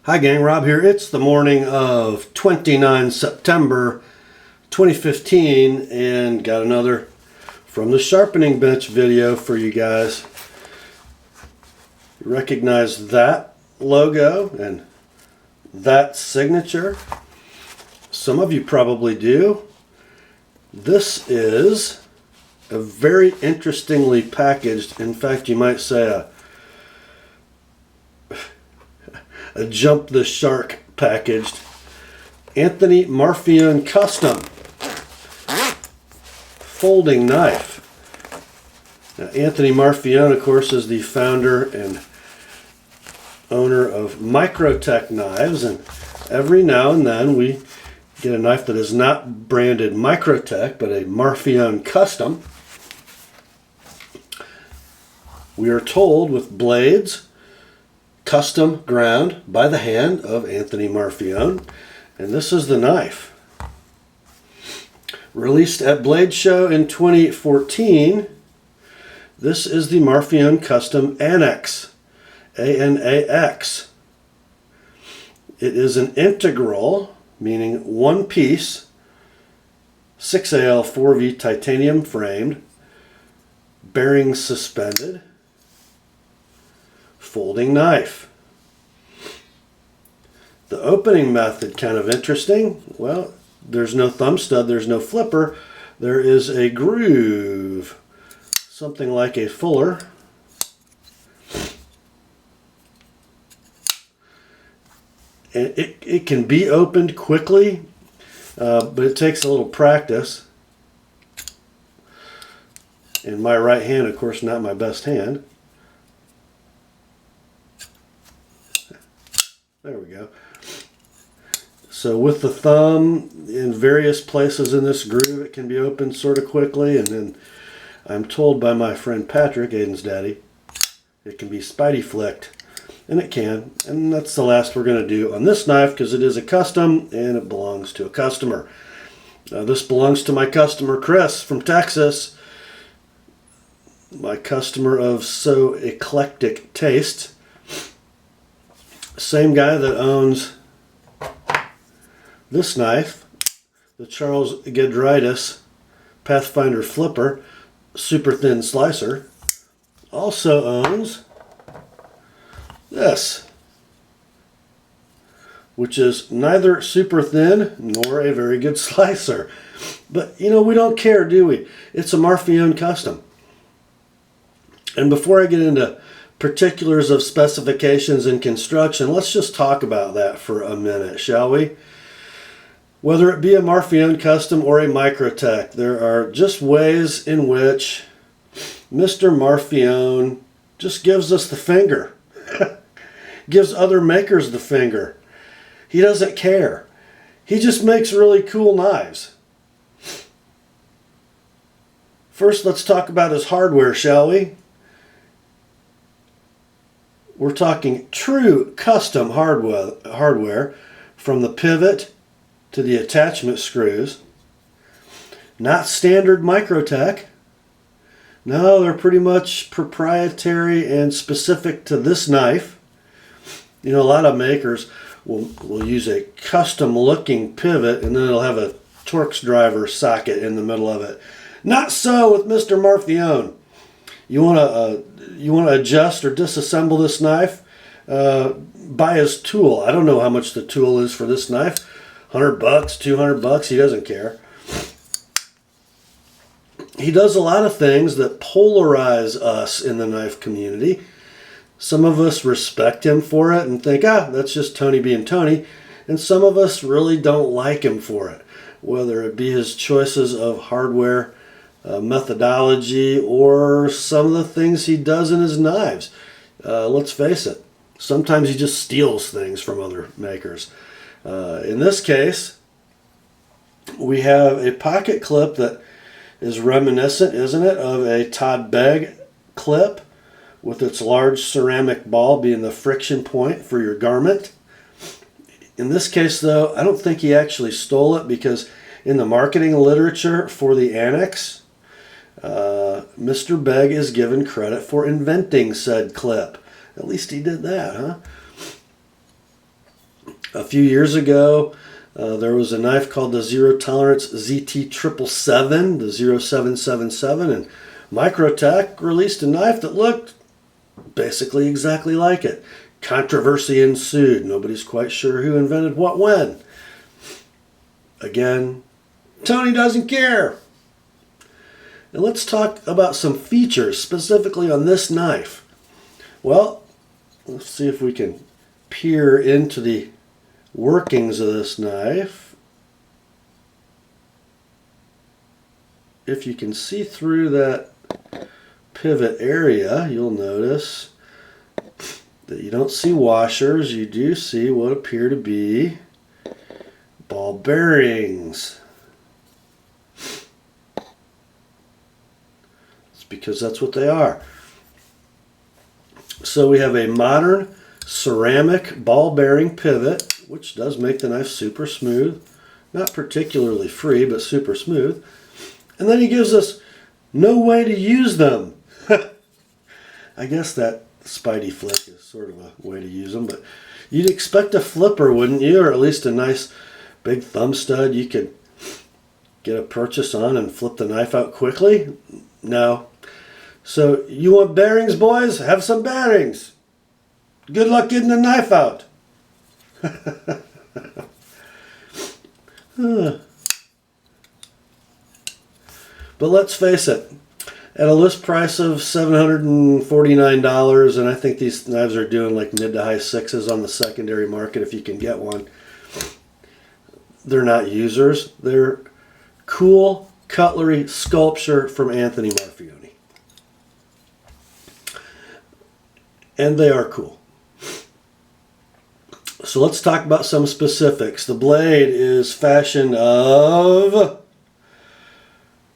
Hi gang, Rob here. It's the morning of 29 September 2015 and got another From the Sharpening Bench video for you guys. You recognize that logo and that signature? Some of you probably do. This is a very interestingly packaged, in fact you might say a jump the shark packaged Anthony Marfione Custom folding knife. Now, Anthony Marfione, of course, is the founder and owner of Microtech Knives, and every now and then we get a knife that is not branded Microtech but a Marfione Custom. We are told with blades custom ground by the hand of Anthony Marfione, and this is the knife. Released at Blade Show in 2014, this is the Marfione Custom Anax, A-N-A-X. It is an integral, meaning one piece, 6AL 4V titanium framed, bearings suspended, folding knife. The opening method, kind of interesting. Well, there's no thumb stud, there's no flipper. There is a groove, something like a fuller. And it can be opened quickly, but it takes a little practice. And my right hand, of course, not my best hand. There we go. So with the thumb in various places in this groove, it can be opened sort of quickly, and then I'm told by my friend Patrick, Aiden's daddy, it can be spidey flicked, and it can. And that's the last we're going to do on this knife because it is a custom and it belongs to a customer. This belongs to my customer Chris from Texas, my customer of so eclectic taste. Same guy that owns this knife, the Charles Gedritis Pathfinder Flipper super thin slicer, also owns this, which is neither super thin nor a very good slicer. But you know, we don't care, do we? It's a Marfione Custom. And before I get into particulars of specifications and construction, let's just talk about that for a minute, shall we? Whether it be a Marfione Custom or a Microtech, there are just ways in which Mr. Marfione just gives us the finger. Gives other makers the finger. He doesn't care. He just makes really cool knives. First, let's talk about his hardware, shall we? We're talking true custom hardware from the pivot to the attachment screws. Not standard Microtech. No, they're pretty much proprietary and specific to this knife. You know, a lot of makers will use a custom looking pivot and then it'll have a Torx driver socket in the middle of it. Not so with Mr. Marfione. You want to adjust or disassemble this knife? Buy his tool. I don't know how much the tool is for this knife. $100, $200, he doesn't care. He does a lot of things that polarize us in the knife community. Some of us respect him for it and think, that's just Tony being Tony. And some of us really don't like him for it, whether it be his choices of hardware methodology or some of the things he does in his knives. Let's face it, sometimes he just steals things from other makers. In this case, we have a pocket clip that is reminiscent, isn't it, of a Todd Begg clip, with its large ceramic ball being the friction point for your garment. In this case, though, I don't think he actually stole it, because in the marketing literature for the Anax, Mr. Begg is given credit for inventing said clip. At least he did that, huh? A few years ago, there was a knife called the Zero Tolerance ZT777, the 0777, and Microtech released a knife that looked basically exactly like it. Controversy ensued. Nobody's quite sure who invented what when. Again, Tony doesn't care. And let's talk about some features specifically on this knife. Well, let's see if we can peer into the workings of this knife. If you can see through that pivot area, you'll notice that you don't see washers. You do see what appear to be ball bearings. It's because that's what they are. So we have a modern ceramic ball bearing pivot, which does make the knife super smooth. Not particularly free, but super smooth. And then he gives us no way to use them. I guess that Spidey flick is sort of a way to use them, but you'd expect a flipper, wouldn't you? Or at least a nice big thumb stud you could get a purchase on and flip the knife out quickly. No. So you want bearings, boys? Have some bearings. Good luck getting the knife out. But let's face it, at a list price of $749, and I think these knives are doing like mid to high sixes on the secondary market if you can get one. They're not users. They're cool cutlery sculpture from Anthony Marfione. And they are cool. So let's talk about some specifics. The blade is fashioned of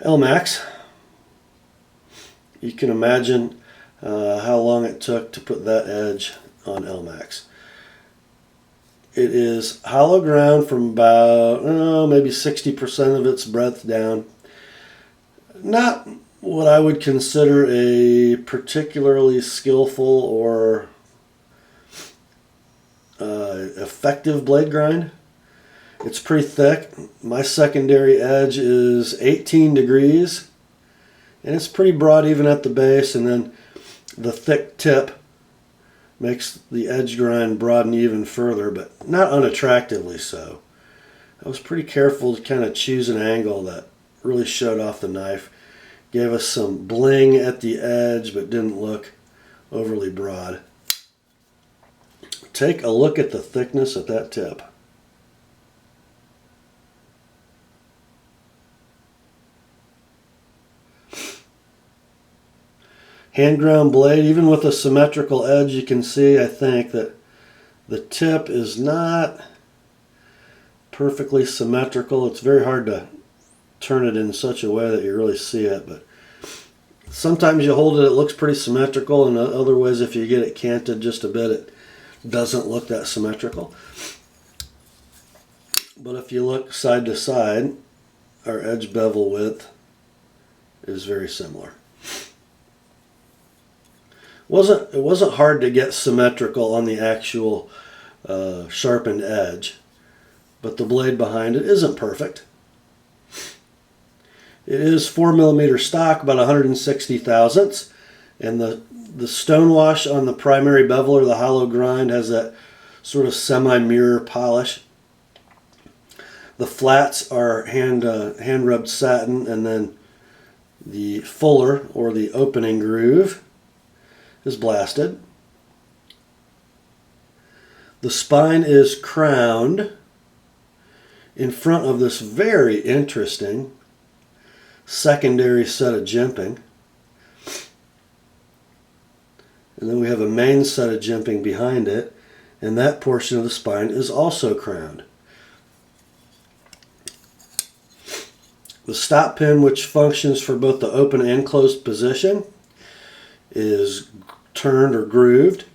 Elmax. You can imagine how long it took to put that edge on Elmax. It is hollow ground from about maybe 60% of its breadth down. Not what I would consider a particularly skillful or effective blade grind. It's pretty thick. My secondary edge is 18 degrees, and it's pretty broad even at the base, and then the thick tip makes the edge grind broaden even further, but not unattractively so. I was pretty careful to kind of choose an angle that really showed off the knife. Gave us some bling at the edge, but didn't look overly broad. Take a look at the thickness at that tip. Hand ground blade, even with a symmetrical edge, you can see, I think, that the tip is not perfectly symmetrical. It's very hard to turn it in such a way that you really see it, but sometimes you hold it, it looks pretty symmetrical, and other ways, if you get it canted just a bit, it doesn't look that symmetrical. But if you look side to side, our edge bevel width is very similar. It wasn't hard to get symmetrical on the actual sharpened edge, but the blade behind it isn't perfect. It is 4mm stock, about 160 thousandths, and the stonewash on the primary bevel or the hollow grind has that sort of semi-mirror polish. The flats are hand rubbed satin, and then the fuller or the opening groove is blasted. The spine is crowned in front of this very interesting secondary set of jimping. And then we have a main set of jimping behind it, and that portion of the spine is also crowned. The stop pin, which functions for both the open and closed position, is turned or grooved.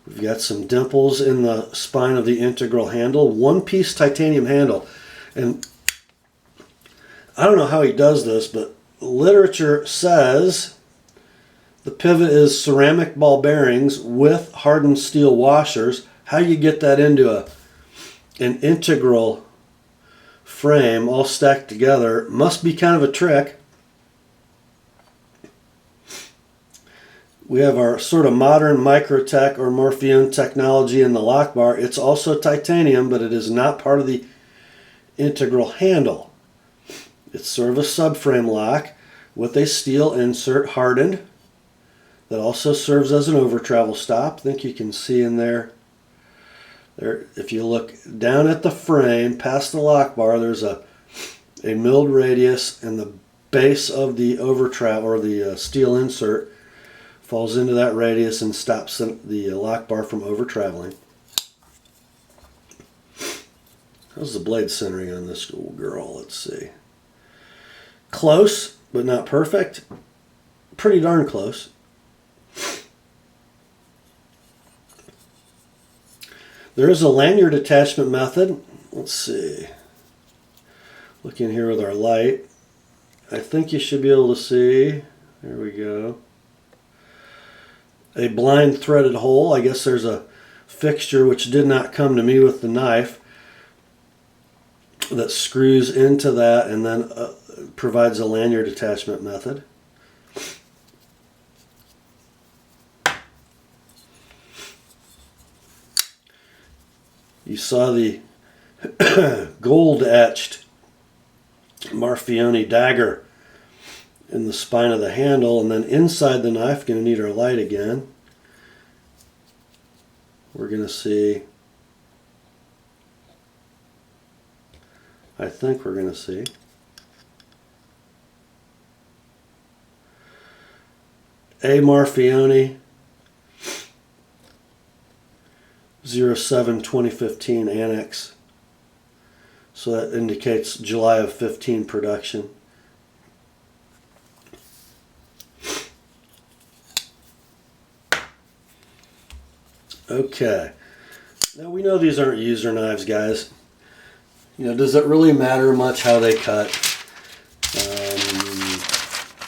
We've got some dimples in the spine of the integral handle, one-piece titanium handle. And I don't know how he does this, but literature says the pivot is ceramic ball bearings with hardened steel washers. How you get that into a an integral frame all stacked together must be kind of a trick. We have our sort of modern Microtech or Marfione technology in the lock bar. It's also titanium, but it is not part of the integral handle. It's sort of a subframe lock with a steel insert hardened that also serves as an over travel stop. I think you can see in there, if you look down at the frame past the lock bar, there's a milled radius, and the base of the over travel or the steel insert falls into that radius and stops the lock bar from over traveling. How's the blade centering on this little girl? Let's see. Close, but not perfect. Pretty darn close. There is a lanyard attachment method. Let's see. Looking here with our light. I think you should be able to see. There we go. A blind threaded hole. I guess there's a fixture which did not come to me with the knife that screws into that and then provides a lanyard attachment method. You saw the gold etched Marfione dagger in the spine of the handle, and then inside the knife, going to need our light again. We're going to see, I think we're going to see a Marfione 07-2015 Anax. So that indicates July of 15 production. Okay. Now we know these aren't user knives, guys. You know, does it really matter much how they cut?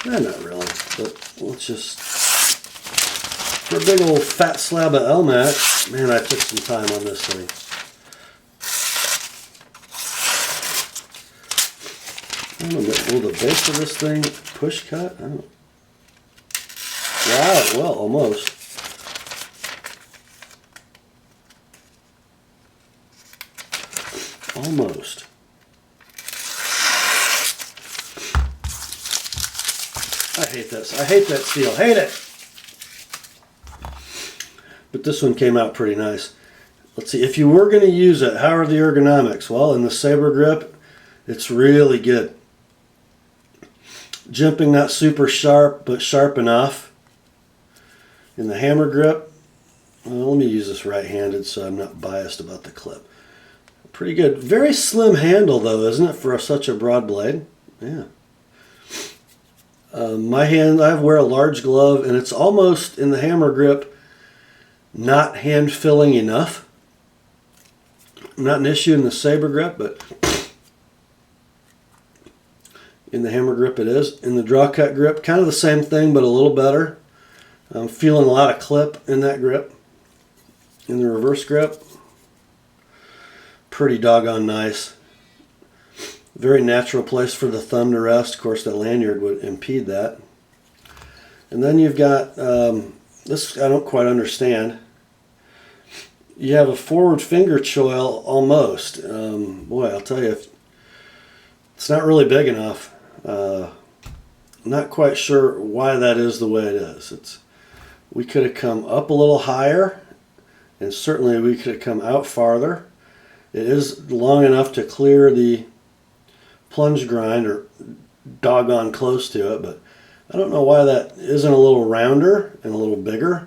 Not really. But let's just, for a big old fat slab of Elmax, man, I took some time on this thing. I don't know, will the base of this thing push cut? I don't. Wow, well, almost. Almost. I hate this. I hate that steel. Hate it. But this one came out pretty nice. Let's see. If you were going to use it, how are the ergonomics? Well, in the saber grip, it's really good. Jimping not super sharp, but sharp enough. In the hammer grip, well, let me use this right-handed so I'm not biased about the clip. Pretty good. Very slim handle though, isn't it, for such a broad blade? Yeah. My hand, I wear a large glove, and it's almost, in the hammer grip, not hand filling enough. Not an issue in the saber grip, but in the hammer grip it is. In the draw cut grip, kind of the same thing, but a little better. I'm feeling a lot of clip in that grip. In the reverse grip, pretty doggone nice. Very natural place for the thumb to rest. Of course, that lanyard would impede that. And then you've got, this I don't quite understand. You have a forward finger choil almost. Boy, I'll tell you, it's not really big enough. Not quite sure why that is the way it is. We could have come up a little higher, and certainly we could have come out farther. It is long enough to clear the plunge grind, or doggone close to it, but I don't know why that isn't a little rounder and a little bigger,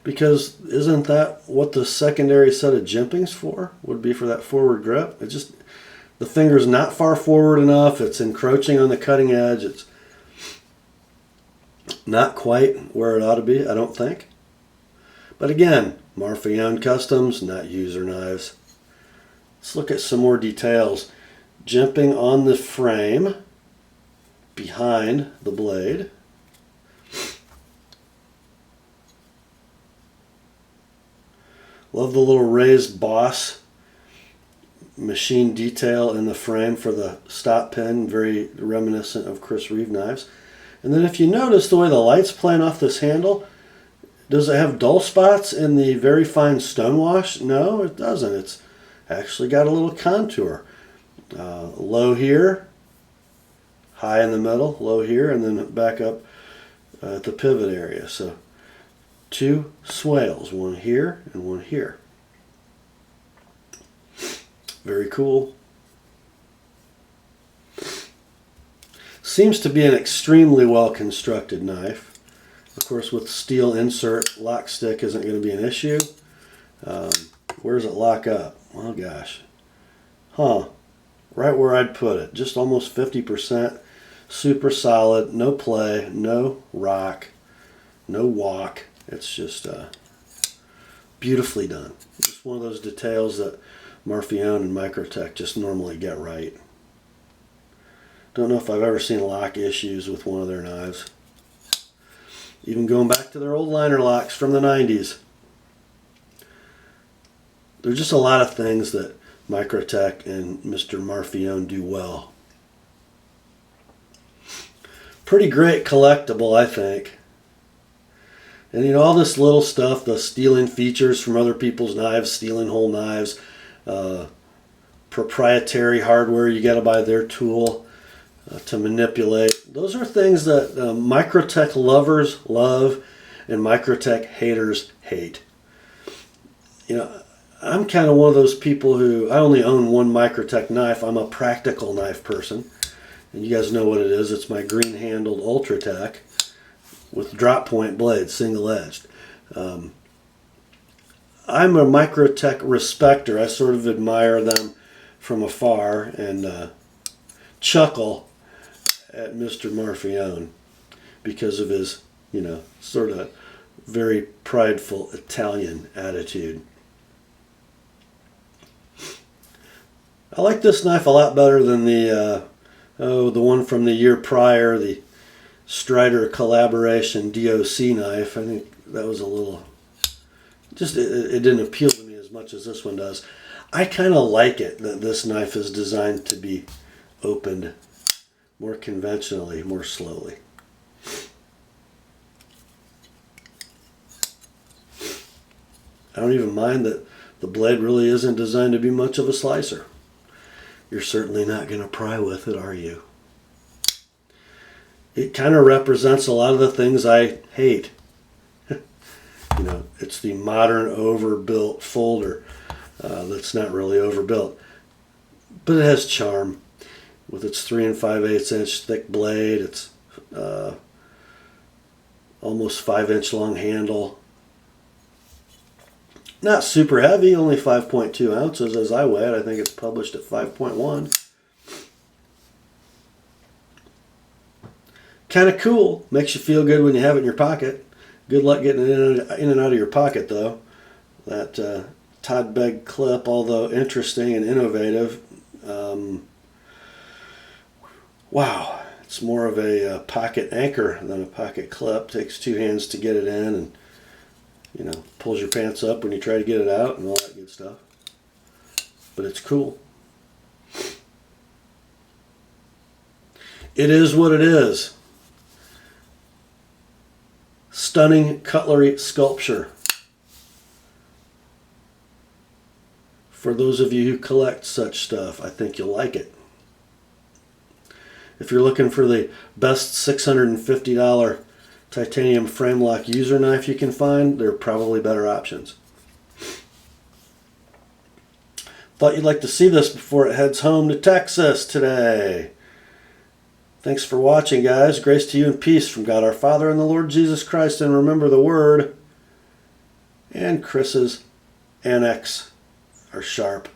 because isn't that what the secondary set of jimpings for? Would be for that forward grip. It just, the finger's not far forward enough, it's encroaching on the cutting edge, it's not quite where it ought to be, I don't think. But again, Marfione Customs, not user knives. Let's look at some more details. Jimping on the frame behind the blade. Love the little raised boss machine detail in the frame for the stop pin, very reminiscent of Chris Reeve knives. And then if you notice the way the light's playing off this handle, does it have dull spots in the very fine stonewash? No, it doesn't. It's actually got a little contour. Low here, high in the middle, low here, and then back up at the pivot area. So 2 swales, one here and one here. Very cool. Seems to be an extremely well constructed knife. Of course, with steel insert, lock stick isn't going to be an issue. Where does it lock up? Oh gosh. Right where I'd put it. Just almost 50%. Super solid. No play. No rock. No walk. It's just beautifully done. Just one of those details that Marfione and Microtech just normally get right. Don't know if I've ever seen lock issues with one of their knives. Even going back to their old liner locks from the 90s. There's just a lot of things that Microtech and Mr. Marfione do well. Pretty great collectible, I think. And you know, all this little stuff, the stealing features from other people's knives, stealing whole knives, proprietary hardware, you got to buy their tool to manipulate. Those are things that Microtech lovers love and Microtech haters hate. You know, I'm kind of one of those people who, I only own one Microtech knife. I'm a practical knife person. And you guys know what it is. It's my green-handled Ultratech with drop point blades, single-edged. I'm a Microtech respecter. I sort of admire them from afar and chuckle at Mr. Marfione because of his, you know, sort of very prideful Italian attitude. I like this knife a lot better than the one from the year prior, the Strider collaboration DOC knife. I think that was a little, just it didn't appeal to me as much as this one does. I kind of like it that this knife is designed to be opened more conventionally, more slowly. I don't even mind that the blade really isn't designed to be much of a slicer. You're certainly not going to pry with it, are you? It kind of represents a lot of the things I hate. You know, it's the modern overbuilt folder that's not really overbuilt. But it has charm. With its 3 5/8 inch thick blade, it's almost 5-inch long handle. Not super heavy, only 5.2 ounces as I weigh it. I think it's published at 5.1. Kind of cool. Makes you feel good when you have it in your pocket. Good luck getting it in and out of your pocket, though. That Todd Begg clip, although interesting and innovative, wow, it's more of a pocket anchor than a pocket clip. Takes 2 hands to get it in, and you know, pulls your pants up when you try to get it out and all that good stuff. But it's cool. It is what it is. Stunning cutlery sculpture. For those of you who collect such stuff, I think you'll like it. If you're looking for the best $650 titanium frame lock user knife you can find, there are probably better options. Thought you'd like to see this before it heads home to Texas today. Thanks for watching, guys. Grace to you and peace from God our Father and the Lord Jesus Christ. And remember the word. And Chris's Anax are sharp.